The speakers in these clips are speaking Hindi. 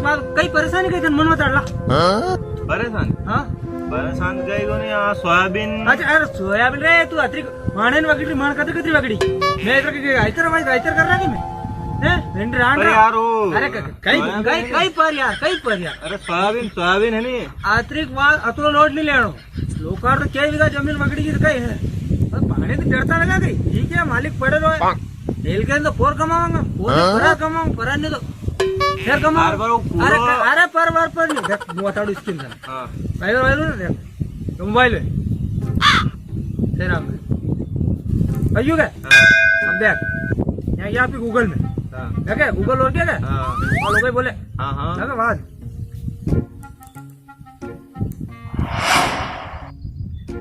एक बात कई परेशानी कई थन मन में तड़ला परेशान हाँ परेशान गई को नहीं आ सोयाबीन अच्छा अरे सोयाबीन रे तू अत्री माने वगड़ी मान कतरी कतरी वगड़ी मैं इधर के आइतर कर रहा कि मैं हैं रेंड रांड अरे यार वो अरे कई पर यार अरे सोयाबीन है नहीं अतिरिक्त बात अतुलो लोड नहीं लेनो लोकार तो क्या बीघा जमीन वगड़ी की कई है पानी तो डरता लगा गई ठीक है मालिक पड़े रहो तेल के अंदर फोर कमाऊंगा फोर कमाऊंगा पर नहीं तो फिर कमाऊंगा अरे पर नहीं देख वो बताओ इसके अंदर हां वाइल ना देख मोबाइल है तेरा में अयू क्या अब देख यहाँ यहाँ पे गूगल में क्या गूगल और क्या और लोग बोले हाँ लगा बात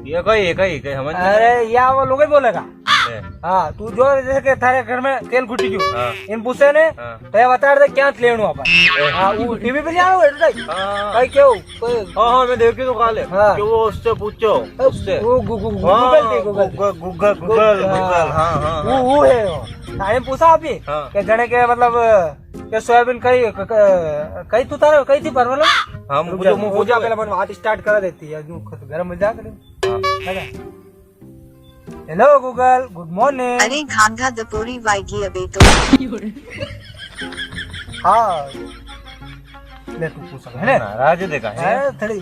ये कई समझ अरे या वो लोग बोलेगा हाँ तू जो जैसे कि थारे घर में तेल खुटी क्यों इन पूछे ने तो बता दे क्या लेनो अपन हाँ वो टीवी पे जाओ कई क्यों हाँ मैं देखी तो काले कि वो उससे पूछो उससे वो गूगल हाँ वो है टाइम पूछा अभी कि जने के मतलब के सोयाबीन कई तू तारे कई थी परवल हाँ मुझे पूजा पहले अपन बात स्टार्ट करा देती है गरम मिल जाकर हेलो गूगल गुड मॉर्निंग अरे घाघा दपोरी वाइगी अबे तो हाँ ले तू पूछ है राज देखा है थोड़ी